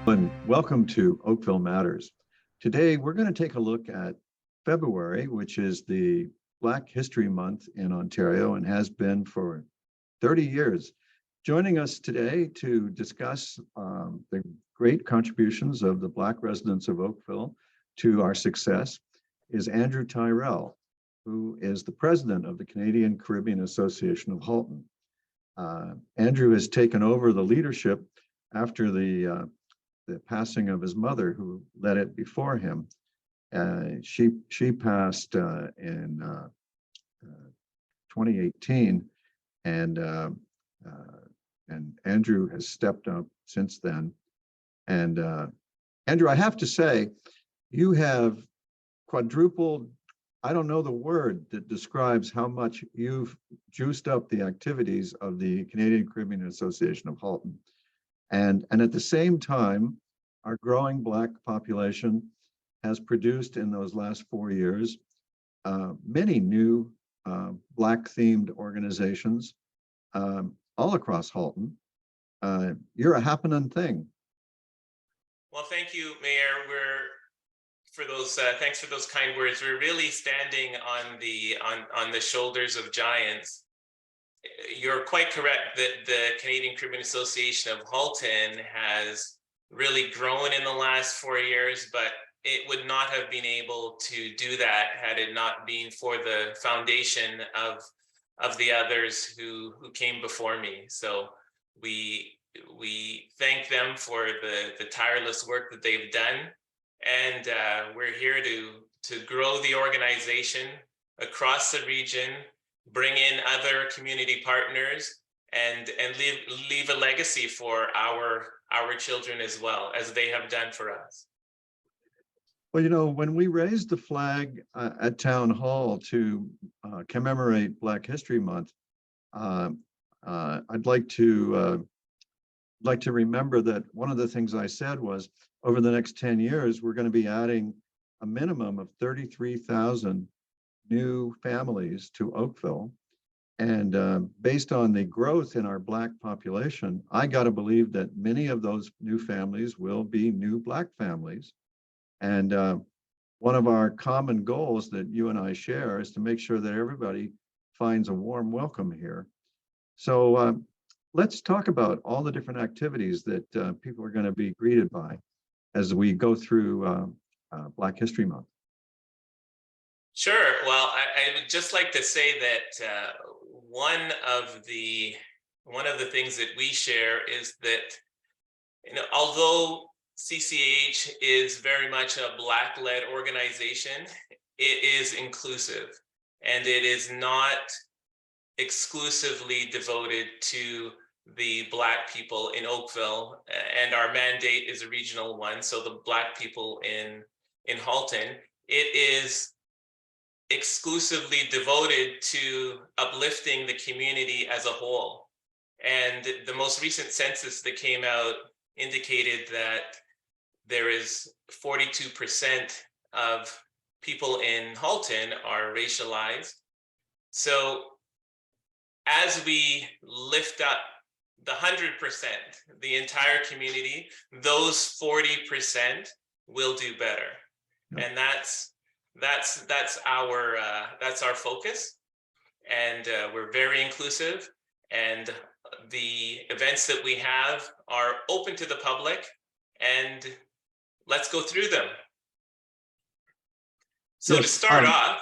And welcome to Oakville Matters. Today, we're going to take a look at February, which is the Black History Month in Ontario and has been for 30 years. Joining us today to discuss the great contributions of the Black residents of Oakville to our success is Andrew Tyrrell, who is the president of the Canadian Caribbean Association of Halton. Andrew has taken over the leadership after the passing of his mother, who led it before him. She passed in 2018, and Andrew has stepped up since then. And Andrew, I have to say, you have quadrupled. I don't know the word that describes how much you've juiced up the activities of the Canadian Caribbean Association of Halton. And at the same time, our growing Black population has produced in those last 4 years many new Black-themed organizations all across Halton. You're a happening thing. Well, thank you, Mayor. Thanks for those kind words. We're really standing on the shoulders of giants. You're quite correct that the Canadian Caribbean Association of Halton has really grown in the last 4 years, but it would not have been able to do that had it not been for the foundation of the others who came before me. So we thank them for the tireless work that they've done, and we're here to grow the organization across the region, bring in other community partners, and leave a legacy for our children as well, as they have done for us. Well, you know, when we raised the flag at Town Hall to commemorate Black History Month, I'd like to remember that one of the things I said was, over the next 10 years, we're going to be adding a minimum of 33,000 new families to Oakville. And based on the growth in our Black population, I got to believe that many of those new families will be new Black families. And one of our common goals that you and I share is to make sure that everybody finds a warm welcome here. So let's talk about all the different activities that people are going to be greeted by as we go through Black History Month. Sure. Well, I would just like to say that one of the things that we share is that, although CCH is very much a Black-led organization, it is inclusive, and it is not exclusively devoted to the Black people in Oakville, and our mandate is a regional one, so the Black people in Halton. It is exclusively devoted to uplifting the community as a whole. And the most recent census that came out indicated that there is 42% of people in Halton are racialized. So as we lift up the 100%, the entire community, those 40% will do better. Yep. And that's our focus, and we're very inclusive, and the events that we have are open to the public, and let's go through them. So yes, to start off,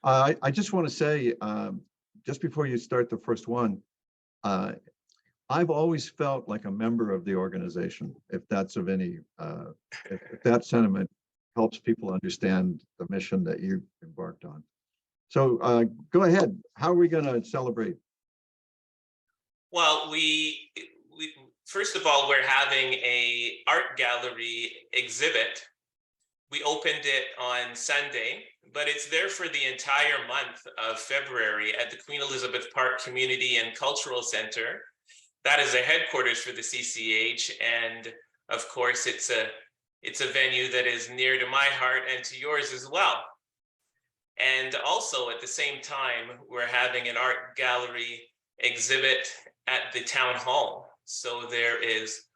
I just want to say, just before you start the first one, I've always felt like a member of the organization, if that's of any, if that sentiment helps people understand the mission that you embarked on. So go ahead. How are we going to celebrate? Well, we first of all, we're having a art gallery exhibit. We opened it on Sunday, but it's there for the entire month of February at the Queen Elizabeth Park Community and Cultural Center. That is the headquarters for the CCH, and of course, it's a venue that is near to my heart and to yours as well. And also at the same time, we're having an art gallery exhibit at the town hall. So there is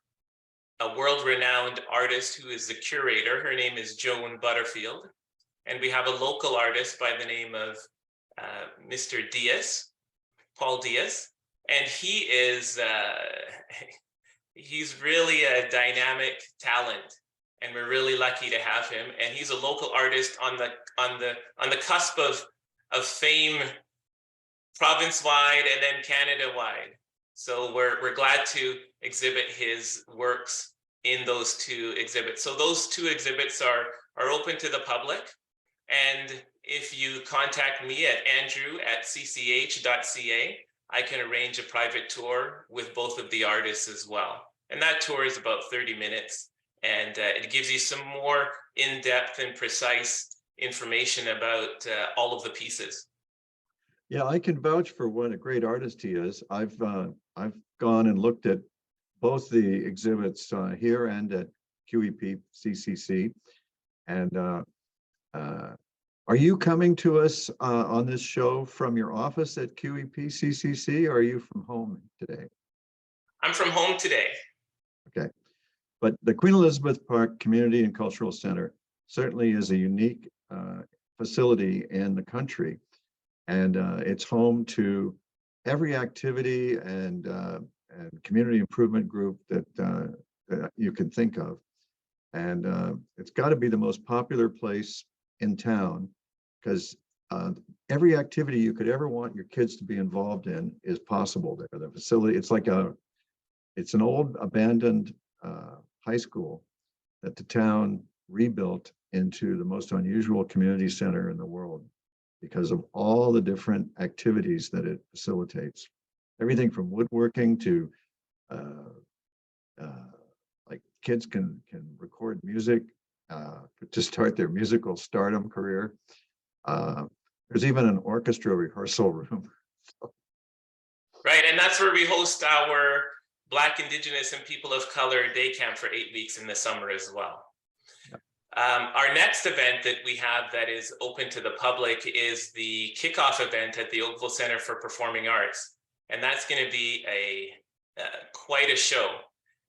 a world-renowned artist who is the curator. Her name is Joan Butterfield. And we have a local artist by the name of Mr. Diaz, Paul Diaz. And he is, he's really a dynamic talent. And we're really lucky to have him. And he's a local artist on the cusp of fame, province-wide and then Canada-wide. So we're glad to exhibit his works in those two exhibits. So those two exhibits are open to the public. And if you contact me at andrew@cch.ca, I can arrange a private tour with both of the artists as well. And that tour is about 30 minutes. And it gives you some more in-depth and precise information about all of the pieces. Yeah, I can vouch for what a great artist he is. I've gone and looked at both the exhibits here and at QEP CCC. And are you coming to us on this show from your office at QEP CCC, or are you from home today? I'm from home today. Okay. But the Queen Elizabeth Park Community and Cultural Center certainly is a unique facility in the country. And it's home to every activity and community improvement group that you can think of. And it's got to be the most popular place in town, because every activity you could ever want your kids to be involved in is possible there. The facility, it's an old abandoned high school that the town rebuilt into the most unusual community center in the world because of all the different activities that it facilitates. Everything from woodworking to like kids can record music to start their musical stardom career. There's even an orchestra rehearsal room. Right, and that's where we host our Black, Indigenous, and People of Color Day Camp for 8 weeks in the summer as well. Yeah. Our next event that we have that is open to the public is the kickoff event at the Oakville Center for Performing Arts. And that's going to be quite a show.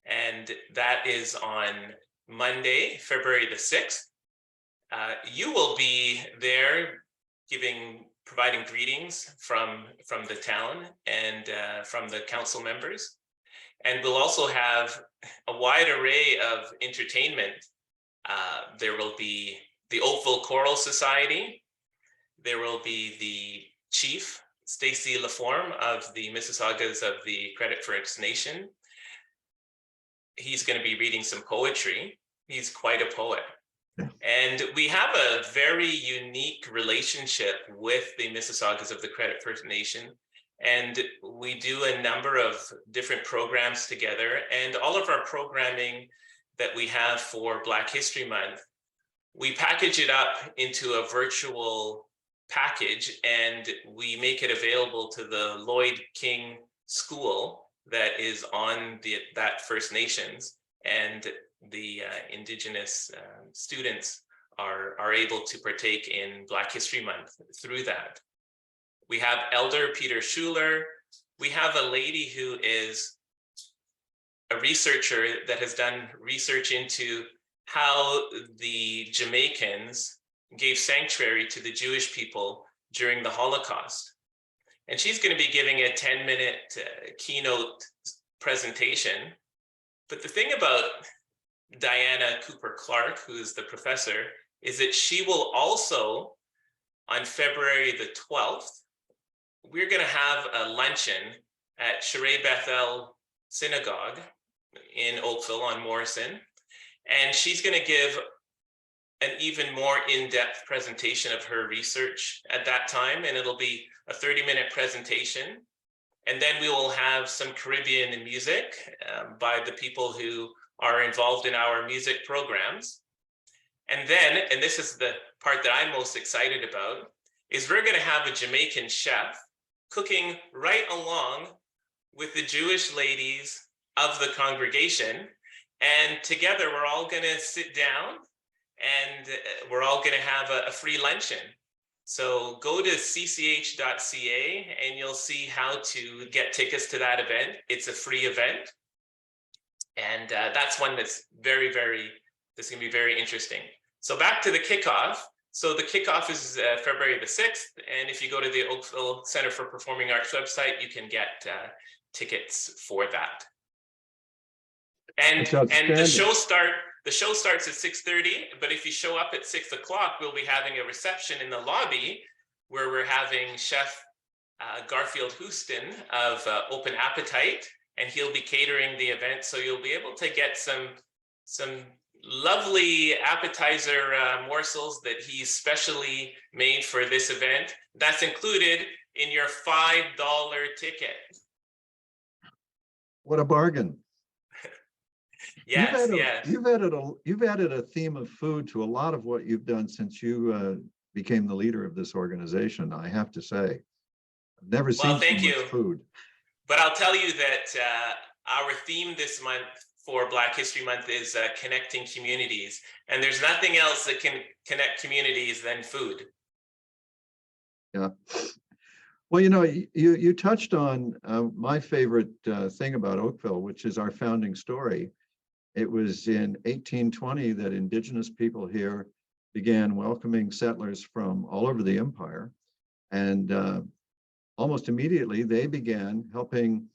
And that is on Monday, February the 6th. You will be there providing greetings from the town and from the council members. And we'll also have a wide array of entertainment. There will be the Oakville Choral Society. There will be the chief, Stacy Laforme, of the Mississaugas of the Credit First Nation. He's going to be reading some poetry. He's quite a poet. Yeah. And we have a very unique relationship with the Mississaugas of the Credit First Nation. And we do a number of different programs together, and all of our programming that we have for Black History Month, we package it up into a virtual package and we make it available to the Lloyd King School that is on that First Nations, and the Indigenous students are able to partake in Black History Month through that. We have Elder Peter Schuler. We have a lady who is a researcher that has done research into how the Jamaicans gave sanctuary to the Jewish people during the Holocaust. And she's going to be giving a 10-minute keynote presentation. But the thing about Diana Cooper Clark, who is the professor, is that she will also, on February the 12th, we're going to have a luncheon at Sheree Bethel Synagogue in Oakville on Morrison. And she's going to give an even more in-depth presentation of her research at that time. And it'll be a 30-minute presentation. And then we will have some Caribbean music by the people who are involved in our music programs. And then, and this is the part that I'm most excited about, is we're going to have a Jamaican chef cooking right along with the Jewish ladies of the congregation. And together we're all going to sit down and we're all going to have a free luncheon. So go to cch.ca and you'll see how to get tickets to that event. It's a free event. And that's one that's that's going to be very interesting. So back to the kickoff. So the kickoff is February the 6th. And if you go to the Oakville Center for Performing Arts website, you can get tickets for that. And the show starts at 6:30, but if you show up at 6 o'clock, we'll be having a reception in the lobby where we're having Chef Garfield Houston of Open Appetite, and he'll be catering the event. So you'll be able to get some lovely appetizer morsels that he's specially made for this event. That's included in your $5 ticket. What a bargain. Yes, you've added a theme of food to a lot of what you've done since you became the leader of this organization. I have to say, I've never seen so much food. But I'll tell you that our theme this month for Black History Month is connecting communities, and there's nothing else that can connect communities than food. Yeah. Well, you know, you touched on my favorite thing about Oakville, which is our founding story. It was in 1820 that Indigenous people here began welcoming settlers from all over the empire. And almost immediately, they began helping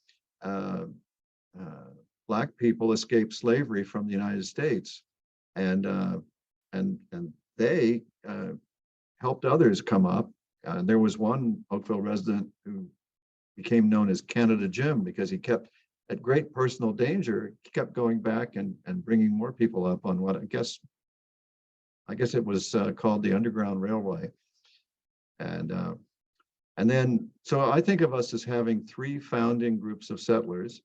Black people escape slavery from the United States. And they helped others come up. There was one Oakville resident who became known as Canada Jim because he kept, at great personal danger, he kept going back and bringing more people up on what I guess it was called the Underground Railway. And then, so I think of us as having three founding groups of settlers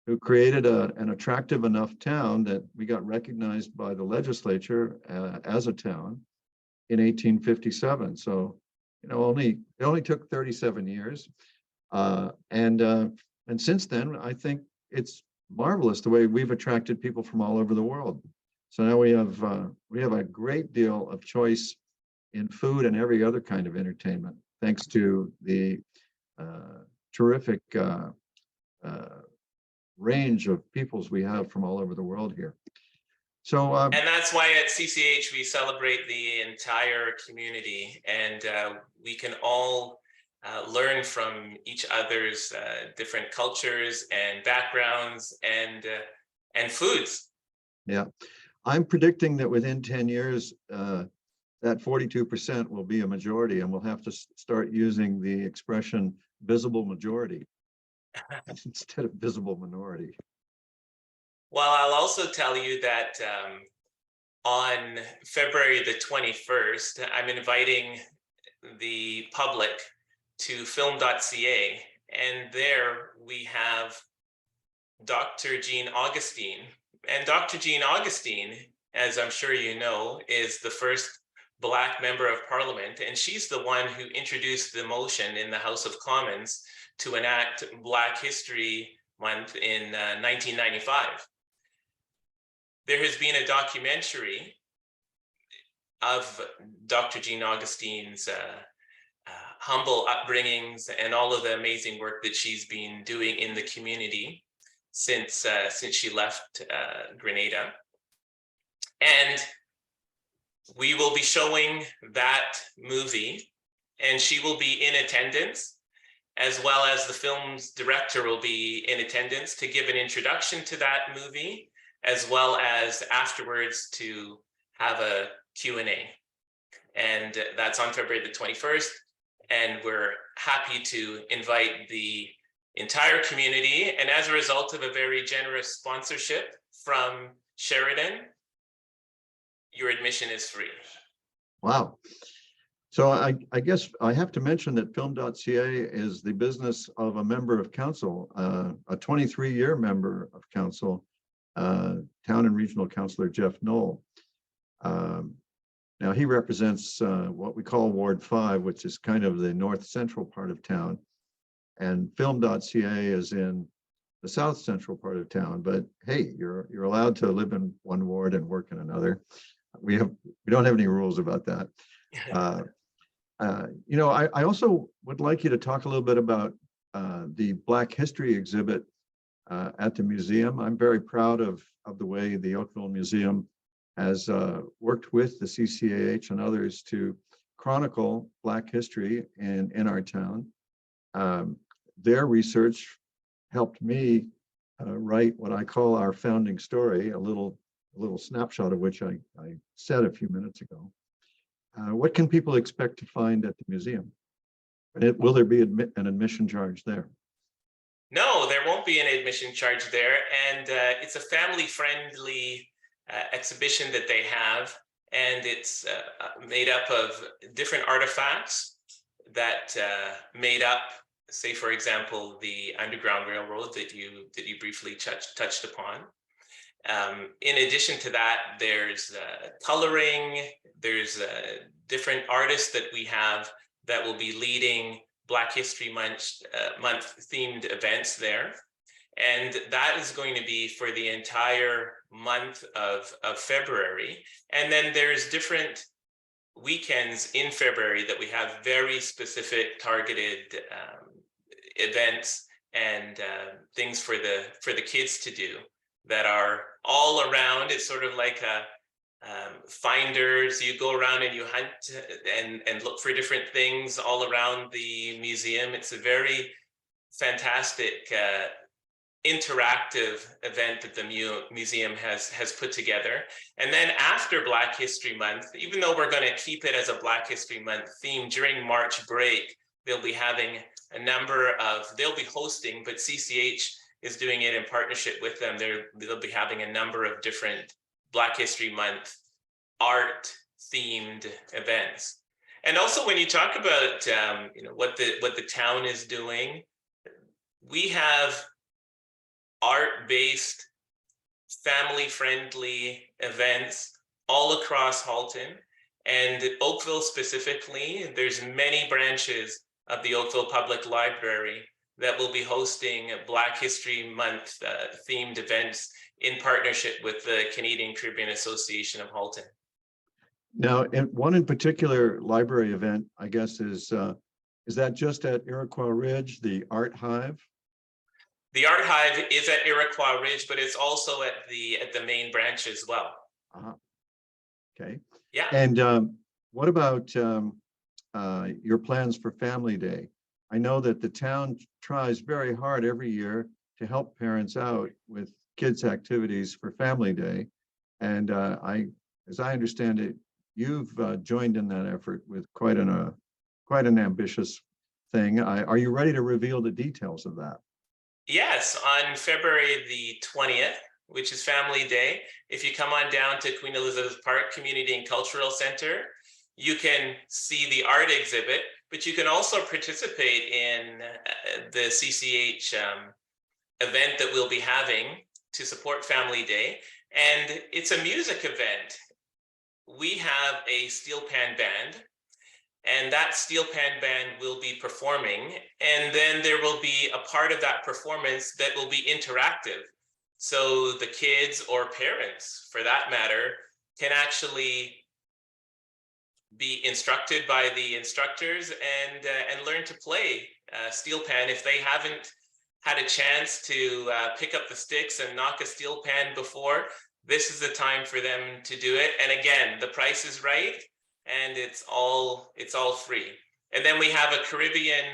who created an attractive enough town that we got recognized by the legislature as a town in 1857. So, you know, it only took 37 years. And since then, I think it's marvelous the way we've attracted people from all over the world. So now we have a great deal of choice in food and every other kind of entertainment, thanks to the terrific range of peoples we have from all over the world here. So, and that's why at CCH we celebrate the entire community, and we can all learn from each other's different cultures and backgrounds and foods. Yeah, I'm predicting that within 10 years, that 42% will be a majority, and we'll have to start using the expression visible majority instead of visible minority. Well, I'll also tell you that on February the 21st, I'm inviting the public to film.ca, and there we have Dr. Jean Augustine. And Dr. Jean Augustine, as I'm sure you know, is the first Black member of Parliament, and she's the one who introduced the motion in the House of Commons to enact Black History Month in 1995. There has been a documentary of Dr. Jean Augustine's humble upbringings and all of the amazing work that she's been doing in the community since she left Grenada. And we will be showing that movie, and she will be in attendance, as well as the film's director will be in attendance to give an introduction to that movie, as well as afterwards to have a Q&A. And that's on February the 21st. And we're happy to invite the entire community. And as a result of a very generous sponsorship from Sheridan, your admission is free. Wow. So I guess I have to mention that film.ca is the business of a member of council, a 23-year member of council, Town and Regional Councillor Jeff Knoll. Now he represents what we call Ward 5, which is kind of the north central part of town. And film.ca is in the south central part of town. But hey, you're allowed to live in one ward and work in another. We don't have any rules about that. You know, I also would like you to talk a little bit about the Black History exhibit at the museum. I'm very proud of the way the Oakville Museum has worked with the CCAH and others to chronicle Black history in our town. Their research helped me write what I call our founding story, a little snapshot of which I said a few minutes ago. What can people expect to find at the museum? Will there be an admission charge there? No, there won't be an admission charge there. And it's a family-friendly exhibition that they have. And it's made up of different artifacts that made up, say, for example, the Underground Railroad that you briefly touched upon. In addition to that, there's coloring, there's different artists that we have that will be leading Black History Month themed events there. And that is going to be for the entire month of February. And then there's different weekends in February that we have very specific targeted events and things for the kids to do that are all around. It's sort of like a finders. You go around and you hunt and look for different things all around the museum. It's a very fantastic interactive event that the museum has put together. And then after Black History Month, even though we're going to keep it as a Black History Month theme, during March break, they'll be having they'll be hosting, but CCH is doing it in partnership with them. They'll be having a number of different Black History Month art themed events. And also when you talk about what the town is doing, we have art-based, family-friendly events all across Halton. And Oakville specifically, there's many branches of the Oakville Public Library that will be hosting Black History Month themed events in partnership with the Canadian Caribbean Association of Halton. Now, one in particular library event, I guess, is that just at Iroquois Ridge, the Art Hive? The Art Hive is at Iroquois Ridge, but it's also at the main branch as well. Okay. Yeah. And what about your plans for Family Day? I know that the town tries very hard every year to help parents out with kids' activities for Family Day. And as I understand it, you've joined in that effort with quite an ambitious thing. Are you ready to reveal the details of that? Yes, on February the 20th, which is Family Day, if you come on down to Queen Elizabeth Park Community and Cultural Center, you can see the art exhibit, but you can also participate in the CCH event that we'll be having to support Family Day. And it's a music event. We have a steel pan band, and that steel pan band will be performing. And then there will be a part of that performance that will be interactive. So the kids or parents, for that matter, can actually be instructed by the instructors and learn to play steel pan. If they haven't had a chance to pick up the sticks and knock a steel pan before, this is the time for them to do it. And again, the price is right, and it's all free. And then we have a Caribbean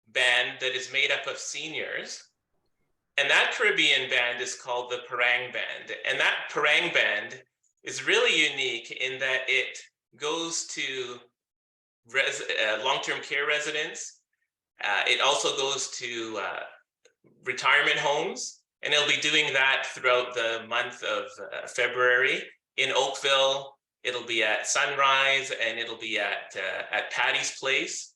band that is made up of seniors. And that Caribbean band is called the Parang Band. And that Parang Band is really unique in that it goes to long-term care residents. It also goes to retirement homes, and it'll be doing that throughout the month of February. In Oakville, it'll be at Sunrise, and it'll be at Patty's Place.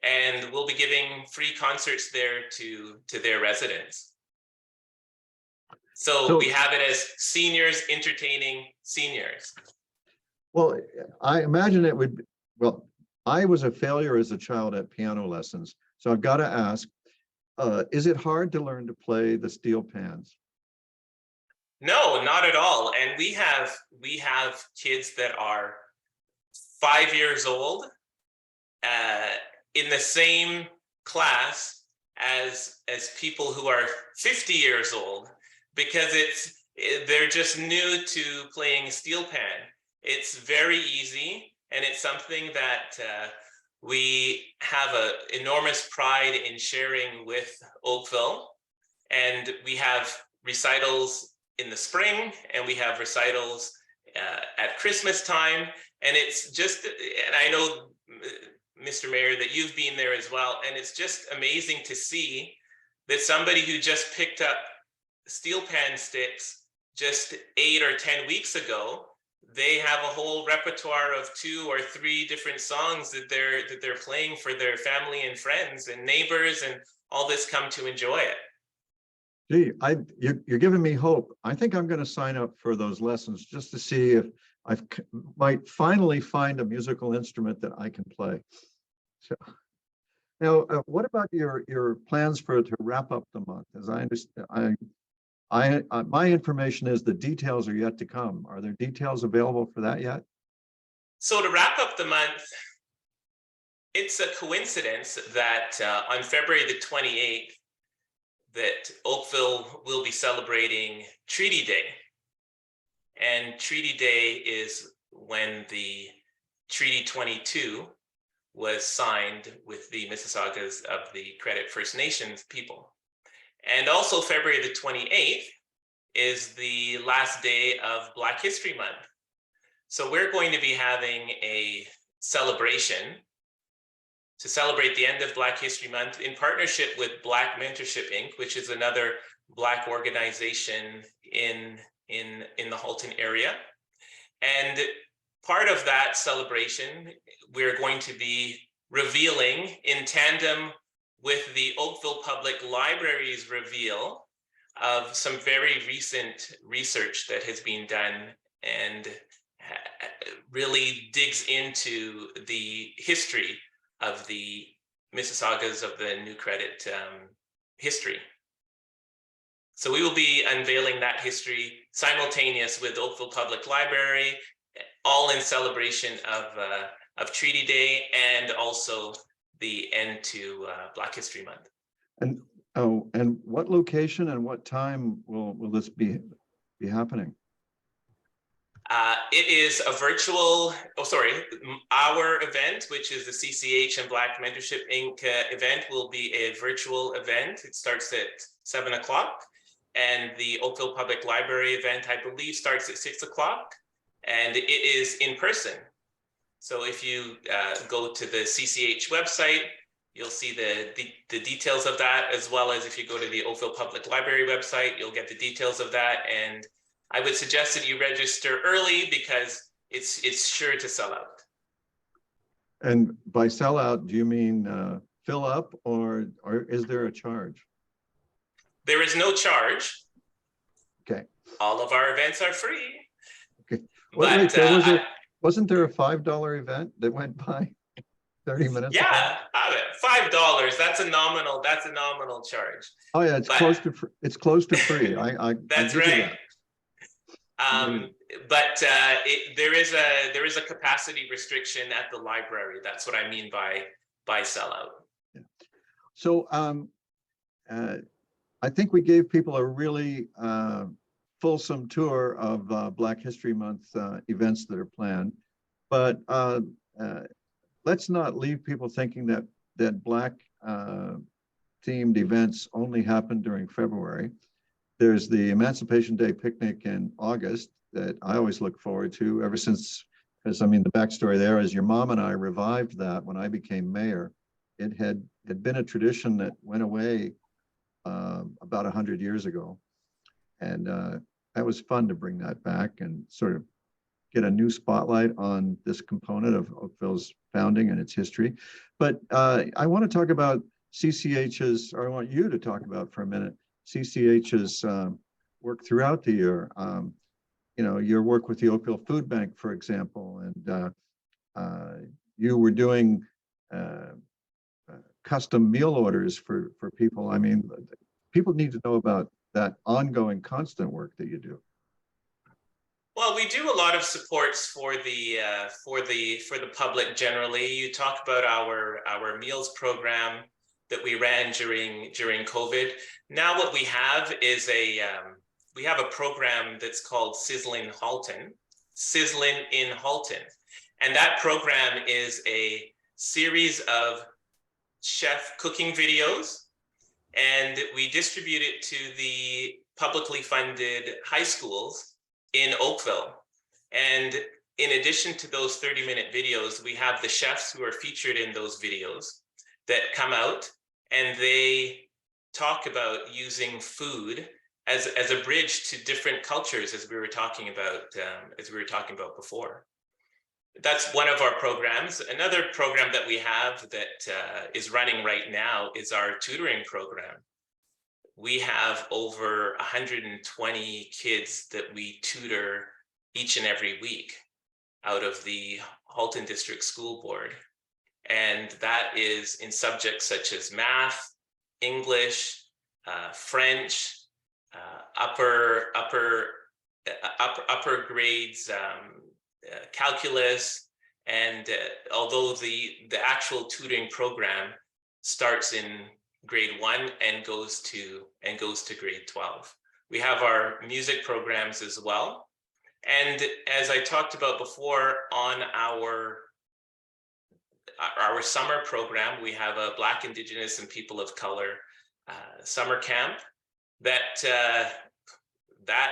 And we'll be giving free concerts there to their residents. So we have it as seniors entertaining seniors. Well, I imagine it would, well, I was a failure as a child at piano lessons. So I've got to ask, is it hard to learn to play the steel pans? No, not at all. And we have kids that are 5 years old in the same class as people who are 50 years old, because they're just new to playing steel pan. It's very easy, and it's something that we have an enormous pride in sharing with Oakville. And we have recitals in the spring, and we have recitals at Christmas time. And it's just, and I know, Mr. Mayor, that you've been there as well. And it's just amazing to see that somebody who just picked up steel pan sticks just 8 or 10 weeks ago, they have a whole repertoire of 2 or 3 different songs that they're playing for their family and friends and neighbors, and all this come to enjoy it. Gee, you're giving me hope. I think I'm going to sign up for those lessons just to see if I might finally find a musical instrument that I can play. So now, what about your plans to wrap up the month? As I understand, my information is the details are yet to come. Are there details available for that yet? So to wrap up the month, it's a coincidence that on February the 28th, that Oakville will be celebrating Treaty Day. And Treaty Day is when the Treaty 22 was signed with the Mississaugas of the Credit First Nations people. And also February the 28th is the last day of Black History Month. So we're going to be having a celebration to celebrate the end of Black History Month in partnership with Black Mentorship Inc., which is another Black organization in the Halton area. And part of that celebration, we're going to be revealing, in tandem with the Oakville Public Library's reveal of some very recent research that has been done and really digs into the history of the Mississaugas of the New Credit history. So we will be unveiling that history simultaneous with Oakville Public Library, all in celebration of Treaty Day and also the end to Black History Month. And what location and what time will this be happening? It is a virtual, our event, which is the CCH and Black Mentorship Inc. Event, will be a virtual event. It starts at 7 o'clock. And the Oakville Public Library event, I believe, starts at 6 o'clock. And it is in person. So if you go to the CCH website, you'll see the details of that, as well as if you go to the Oakville Public Library website, you'll get the details of that. And I would suggest that you register early because it's sure to sell out. And by sell out, do you mean fill up, or is there a charge? There is no charge. Okay. All of our events are free. Okay. Well, wait, wasn't there a $5 event that went by 30 minutes ago? Yeah, $5. That's a nominal charge. Oh yeah, it's close to free. That's right. But there is a capacity restriction at the library. That's what I mean by sellout. Yeah. So I think we gave people a really fulsome tour of Black History Month events that are planned, but let's not leave people thinking that Black themed events only happen during February. There's the Emancipation Day picnic in August that I always look forward to ever since, because I mean, the backstory there is your mom and I revived that when I became mayor. It had been a tradition that went away about 100 years ago. And that was fun to bring that back and sort of get a new spotlight on this component of Oakville's founding and its history. But I want to talk about CCH's, or I want you to talk about for a minute, CCH's work throughout the year. You know, your work with the Oakville Food Bank, for example, and you were doing custom meal orders for people. I mean, people need to know about that ongoing, constant work that you do. Well, we do a lot of supports for the public generally. You talk about our meals program. that we ran during COVID. Now what we have is we have a program that's called Sizzling in Halton. And that program is a series of chef cooking videos, and we distribute it to the publicly funded high schools in Oakville. And in addition to those 30-minute videos, we have the chefs who are featured in those videos that come out, and they talk about using food as a bridge to different cultures, as we were talking about before. That's one of our programs. Another program that we have that is running right now is our tutoring program. We have over 120 kids that we tutor each and every week out of the Halton District School Board. And that is in subjects such as math, English, French, upper grades, calculus, and although the actual tutoring program starts in grade 1 and goes to grade 12. We have our music programs as well. And as I talked about before, on our summer program, we have a Black, Indigenous, and People of Color summer camp that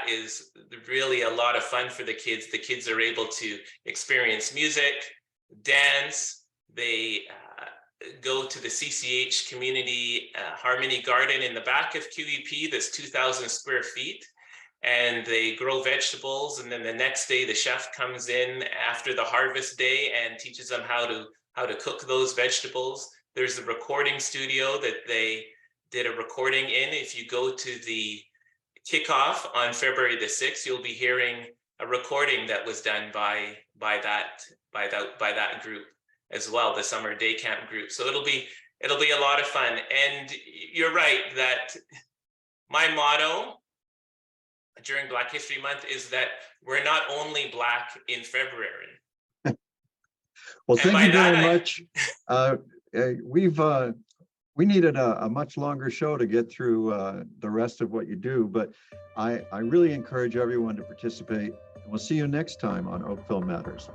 is really a lot of fun for the kids. The kids are able to experience music, dance. They go to the CCH Community Harmony Garden in the back of QEP that's 2,000 square feet. And they grow vegetables, and then the next day the chef comes in after the harvest day and teaches them how to cook those vegetables. There's a recording studio that they did a recording in. If you go to the kickoff on February the 6th, you'll be hearing a recording that was done by that group as well, the summer day camp group. So it'll be a lot of fun. And you're right that my motto during Black History Month is that we're not only Black in February. Well, thank you very much. We needed a much longer show to get through the rest of what you do, but I really encourage everyone to participate. We'll see you next time on Oakville Matters.